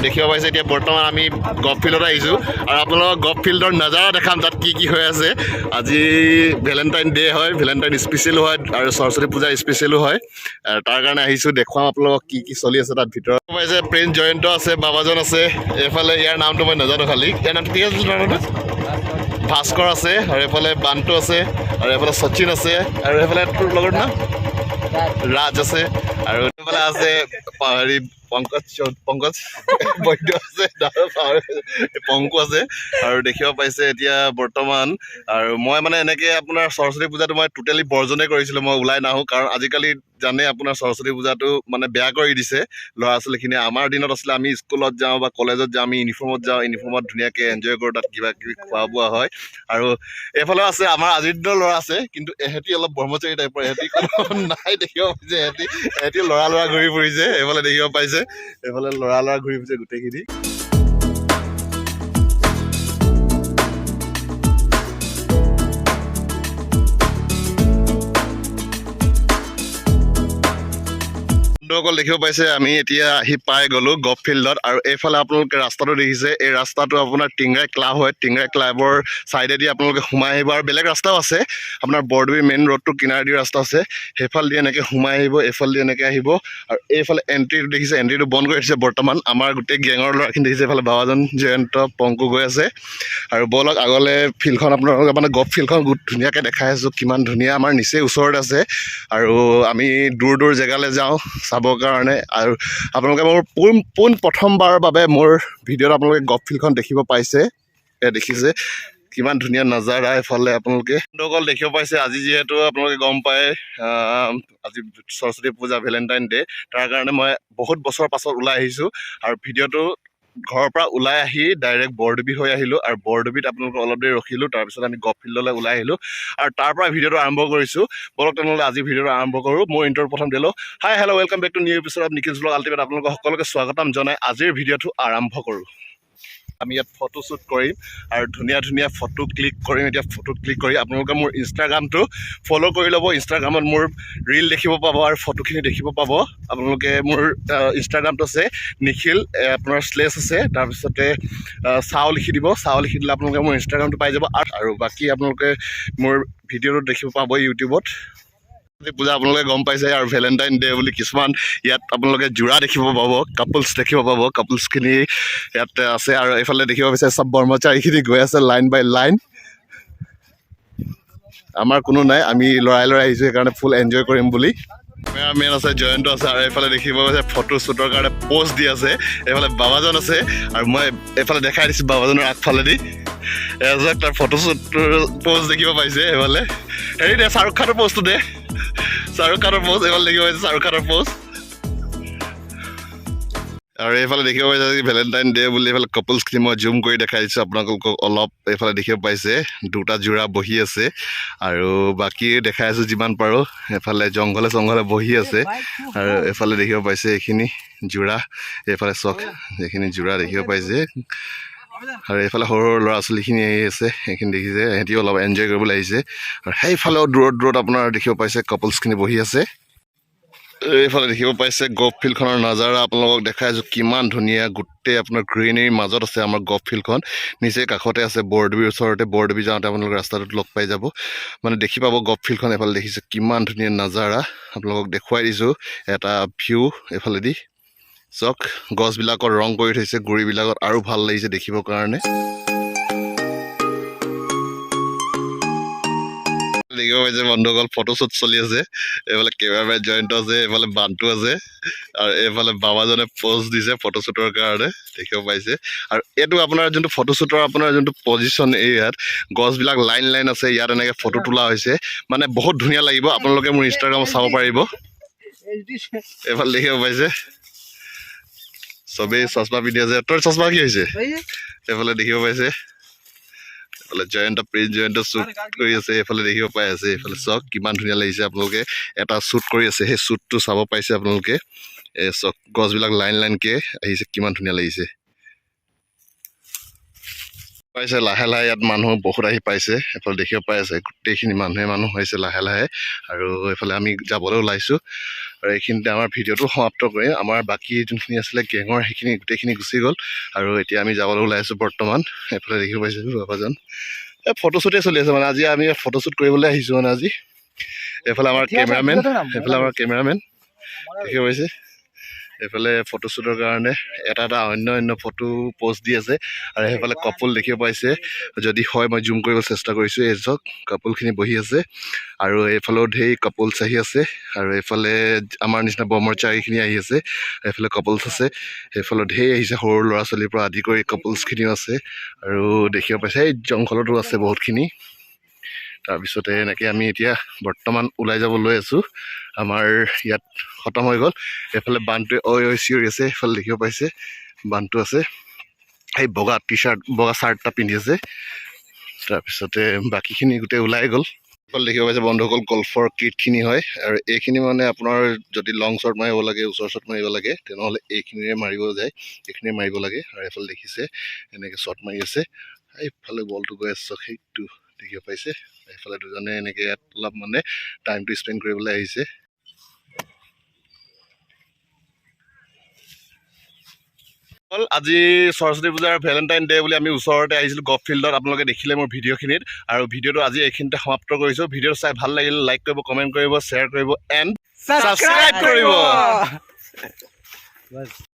দেখিব পাইছে এতিয়া বৰ্তমান আমি গল্ফ ফিল্ডত আহিছোঁ আৰু আপোনালোকক গল্ফ ফিল্ডৰ নজাৰা দেখাম তাত কি হৈ আছে আজি ভেলেণ্টাইন ডে হয় ভেলেণ্টাইন স্পেচিয়েলো হয় আৰু সৰস্বতী পূজা স্পেচিয়েলো হয় আৰু তাৰ কাৰণে আহিছোঁ দেখুৱাম আপোনালোকক কি চলি আছে তাত ভিতৰত পাইছে প্ৰিন্স জয়ন্ত আছে বাবাজন আছে এইফালে ইয়াৰ নামটো মই নাজানো খালি ইয়াৰ নামটো কি আছিল ভাস্কৰ আছে আৰু এইফালে বান্তু আছে আৰু এইফালে শচীন আছে আৰু এইফালে তোৰ লগৰ নাম ৰাজ আছে আৰু এইফালে আছে হেৰি পংকজ বৈদ্য আছে পংকু আছে আৰু দেখিব পাইছে এতিয়া বৰ্তমান আৰু মই মানে এনেকৈ আপোনাৰ সৰস্বতী পূজাটো মই টোটেলি বৰ্জনে কৰিছিলোঁ মই ওলাই নাহোঁ কাৰণ আজিকালি জানে আপোনাৰ সৰস্বতী পূজাটো মানে বেয়া কৰি দিছে ল'ৰা ছোৱালীখিনিয়ে আমাৰ দিনত আছিলে আমি স্কুলত যাওঁ বা কলেজত যাওঁ আমি ইউনিফৰ্মত যাওঁ ইউনিফৰ্মত ধুনীয়াকৈ এনজয় কৰোঁ তাত কিবা কিবি খোৱা বোৱা হয় আৰু এইফালে আছে আমাৰ আজিৰ দিনৰ ল'ৰা আছে কিন্তু এহেঁতি অলপ ব্ৰহ্মচাৰী টাইপৰ এহেঁতি কোনো নাই দেখিব পাইছে এহেঁতি ল'ৰা ঘূৰি ফুৰিছে এইফালে দেখিব পাইছে এইফালে ল'ৰা ঘূৰি ফুৰিছে গোটেইখিনি বন্ধুসকল দেখিব পাইছে আমি এতিয়া আহি পাই গ'লোঁ গল্ফ ফিল্ডত আৰু এইফালে আপোনালোকে ৰাস্তাটো দেখিছে এই ৰাস্তাটো আপোনাৰ টিংৰাই ক্লাব হয় টিংৰাই ক্লাবৰ ছাইডেদি আপোনালোকে সোমাই আহিব আৰু বেলেগ ৰাস্তাও আছে আপোনাৰ বৰদুবি মেইন ৰোডটো কিনাৰেদি ৰাস্তা আছে সেইফালেদি এনেকৈ সোমাই আহিব এইফালেদি এনেকৈ আহিব আৰু এইফালে এণ্ট্ৰিটো দেখিছে এণ্ট্ৰিটো বন্ধ কৰি দিছে বৰ্তমান আমাৰ গোটেই গেঙৰ ল'ৰাখিনি দেখিছে এইফালে বাবাজন জয়ন্ত পংকু গৈ আছে আৰু ব'লক আগলৈ ফিল্ডখন আপোনালোকে মানে গল্ফ ফিল্ডখন ধুনীয়াকৈ দেখাই আছোঁ কিমান ধুনীয়া আমাৰ নিচেই ওচৰত আছে আৰু আমি দূৰ জেগালৈ যাওঁ চাবৰ কাৰণে আৰু আপোনালোকে মোৰ পোন প্ৰথমবাৰৰ বাবে মোৰ ভিডিঅ'ত আপোনালোকে গল্ফ ফিল্ডখন দেখিব পাইছে দেখিছে কিমান ধুনীয়া নজাৰা এইফালে আপোনালোকে বন্ধুসকল দেখিব পাইছে আজি যিহেতু আপোনালোকে গম পায় আজি সৰস্বতী পূজা ভেলেণ্টাইন ডে তাৰ কাৰণে মই বহুত বছৰৰ পাছত ওলাই আহিছোঁ আৰু ভিডিঅ'টো ঘৰৰ পৰা ওলাই আহি ডাইৰেক্ট বৰদুবি হৈ আহিলোঁ আৰু বৰদুবিত আপোনালোকক অলপ দেৰি ৰখিলোঁ তাৰপিছত আমি গল্ফ ফিল্ডলৈ ওলাই আহিলোঁ আৰু তাৰ পৰা ভিডিঅ'টো আৰম্ভ কৰিছোঁ বলক তেনেহ'লে আজি ভিডিঅ'টো আৰম্ভ কৰোঁ মোৰ ইণ্টৰ প্ৰথম দিলোঁ hi hello' welcome back to new episode of Nikhil blog ultimate আপোনালোকক সকলোকে স্বাগতম জনাই আজিৰ ভিডিঅ'টো আৰম্ভ কৰোঁ আমি ইয়াত ফটো শ্বুট কৰিম আৰু ধুনীয়া ফটো ক্লিক কৰিম এতিয়া ফটো ক্লিক কৰি আপোনালোকে মোৰ ইনষ্টাগ্ৰামটো ফ'ল' কৰি ল'ব ইনষ্টাগ্ৰামত মোৰ ৰিল দেখিব পাব আৰু ফটোখিনি দেখিব পাব আপোনালোকে মোৰ ইনষ্টাগ্ৰামটো আছে নিখিল আপোনাৰ স্লেছ আছে তাৰপিছতে চাও লিখি দিব চাও লিখি দিলে আপোনালোকে মোৰ ইনষ্টাগ্ৰামটো পাই যাব আৰু বাকী আপোনালোকে মোৰ ভিডিঅ'টো দেখিব পাব ইউটিউবত পূজা আপোনালোকে গম পাইছে আৰু ভেলেণ্টাইন ডে বুলি কিছুমান ইয়াত আপোনালোকে যোৰা দেখিব পাব কাপলছ দেখিব পাব কাপলছখিনি ইয়াত আছে আৰু এইফালে দেখিব পাইছে চব ব্ৰহ্মচাৰীখিনি গৈ আছে লাইন বাই লাইন আমাৰ কোনো নাই আমি লৰাই আহিছোঁ সেইকাৰণে ফুল এনজয় কৰিম বুলি কেমেৰামেন আছে জয়ন্ত আছে আৰু এইফালে দেখিব পাইছে ফটো শ্বুটৰ কাৰণে প'জ দি আছে এইফালে বাবাজন আছে আৰু মই এইফালে দেখাই দিছোঁ বাবাজনৰ আগফালেদি এজাক তাৰ ফটো শ্বুটৰ প'জ দেখিব পাইছে এইফালে হেৰি দে শ্বাহৰুখ খানৰ প'জটো দে শ্বাহৰুখ খানৰ প'জ এইফালে দেখিব পাইছে শ্বাহৰুখ খানৰ প'জ আৰু এইফালে দেখিব পাইছে ভেলেণ্টাইন ডে বুলি এইফালে কাপলছখিনি মই জুম কৰি দেখাই দিছোঁ আপোনালোকক অলপ এইফালে দেখিব পাইছে দুটা যোৰা বহি আছে আৰু বাকী দেখাই আছোঁ যিমান পাৰোঁ এইফালে জংঘলে বহি আছে আৰু এইফালে দেখিব পাইছে এইখিনি যোৰা এইফালে চক এইখিনি যোৰা দেখিব পাইছে আৰু এইফালে সৰু ল'ৰা ছোৱালীখিনি আহি আছে সেইখিনি দেখিছে সিহঁতিও অলপ এনজয় কৰিবলৈ আহিছে আৰু সেইফালেও দূৰত আপোনাৰ দেখিব পাইছে কাপলছখিনি বহি আছে এইফালে দেখিব পাইছে গল্ফ ফিল্ডখনৰ নজাৰা আপোনালোকক দেখাই আছোঁ কিমান ধুনীয়া গোটেই আপোনাৰ গ্ৰীনেৰীৰ মাজত আছে আমাৰ গল্ফ ফিল্ডখন নিচে কাষতে আছে বৰদুবিৰ ওচৰতে বৰদুবি যাওঁতে আপোনালোকে ৰাস্তাটোত লগ পাই যাব মানে দেখি পাব গল্ফ ফিল্ডখন এইফালে দেখিছে কিমান ধুনীয়া নজাৰা আপোনালোকক দেখুৱাই দিছোঁ এটা ভিউ এইফালেদি চক গছবিলাকত ৰং কৰি থৈছে গুৰিবিলাকত আৰু ভাল লাগিছে দেখিবৰ কাৰণে দেখিব পাইছে বন্ধুসকল ফটো শ্বুট চলি আছে এইফালে কেমেৰামেন জয়ন্ত আছে এইফালে বান্তু আছে আৰু এইফালে বাবাজনে প'জ দিছে ফটো শ্বুটৰ কাৰণে দেখিব পাইছে আৰু এইটো আপোনাৰ যোনটো ফটো শ্বুটৰ আপোনাৰ যোনটো পজিশ্যন ইয়াত গছবিলাক লাইন আছে ইয়াত এনেকৈ ফটো তোলা হৈছে মানে বহুত ধুনীয়া লাগিব আপোনালোকে মোৰ ইনষ্টাগ্ৰামত চাব পাৰিব এইফালে দেখিব পাইছে চবেই চশমা পিন্ধি আছে তোৰ চশমা কি হৈছে এইফালে দেখিব পাইছে এইফালে প্ৰিন্স জয়ন্ত শ্বুট কৰি আছে এইফালে দেখিব পাই আছে এইফালে চক কিমান ধুনীয়া লাগিছে আপোনালোকে এটা শ্বুট কৰি আছে সেই শ্বুটটো চাব পাইছে আপোনালোকে চক গছবিলাক লাইনকৈ আহিছে কিমান ধুনীয়া লাগিছে পাইছে লাহে ইয়াত মানুহ বহুত আহি পাইছে এইফালে দেখিব পাই আছে গোটেইখিনি মানুহ হৈছে লাহে আৰু এইফালে আমি যাবলৈ ওলাইছোঁ আৰু এইখিনিতে আমাৰ ভিডিঅ'টো সমাপ্ত কৰিম আমাৰ বাকী যোনখিনি আছিলে গেঙৰ সেইখিনি গোটেইখিনি গুচি গ'ল আৰু এতিয়া আমি যাবলৈ ওলাই আছোঁ বৰ্তমান এইফালে দেখিব পাইছোঁ বাবাজন এই ফটোশ্বুটে চলি আছে মানে আজি আমি ফটোশ্বুট কৰিবলৈ আহিছোঁ মানে আজি এইফালে আমাৰ কেমেৰামেন দেখিব পাইছে এইফালে ফটোশ্বুটৰ কাৰণে এটা অন্য ফটো পোষ্ট দি আছে আৰু সেইফালে কাপল দেখিব পাইছে যদি হয় মই জুম কৰিব চেষ্টা কৰিছোঁ এই চাওক কাপলখিনি বহি আছে আৰু এইফালেও ঢেৰ কাপলছ আহি আছে আৰু এইফালে আমাৰ নিচিনা ব্ৰহ্মচাৰীখিনি আহি আছে এইফালে কাপলছ আছে সেইফালে ঢেৰ আহিছে সৰু ল'ৰা ছোৱালীৰ পৰা আদি কৰি কাপলছখিনিও আছে আৰু দেখিব পাইছে এই জংঘলতো আছে বহুতখিনি তাৰপিছতে এনেকৈ আমি এতিয়া বৰ্তমান ওলাই যাব লৈ আছোঁ আমাৰ ইয়াত খতম হৈ গ'ল এইফালে বানটোৱে চিঞৰি আছে এইফালে দেখিব পাইছে বানটো আছে সেই বগা বগা চাৰ্ট এটা পিন্ধি আছে তাৰপিছতে বাকীখিনি গোটেই ওলাই গ'ল দেখিব পাইছে বন্ধুসকল গল্ফৰ কিটখিনি হয় আৰু এইখিনি মানে আপোনাৰ যদি লং শ্বট মাৰিব লাগে ওচৰ শ্বট মাৰিব লাগে তেনেহ'লে এইখিনিৰে মাৰিব যায় এইখিনিৰে মাৰিব লাগে আৰু এইফালে দেখিছে এনেকৈ শ্বট মাৰি আছে এইফালে বলটো গৈ আছে সেইটো দেখিব পাইছে এইফালে দুজনে এনেকৈ ইয়াত অলপ মানে টাইমটো স্পেণ্ড কৰিবলৈ আহিছে আজি সৰস্বতী পূজাৰ ভেলেণ্টাইন ডে বুলি আমি ওচৰতে আহিছিলোঁ গল্ফ ফিল্ডত আপোনালোকে দেখিলে মোৰ ভিডিঅ'খিনিত আৰু ভিডিঅ'টো আজি এইখিনিতে সমাপ্ত কৰিছোঁ ভিডিঅ'টো চাই ভাল লাগিলে লাইক কৰিব কমেণ্ট কৰিব শ্বেয়াৰ কৰিব এণ্ড ছাবস্ক্ৰাইব কৰিব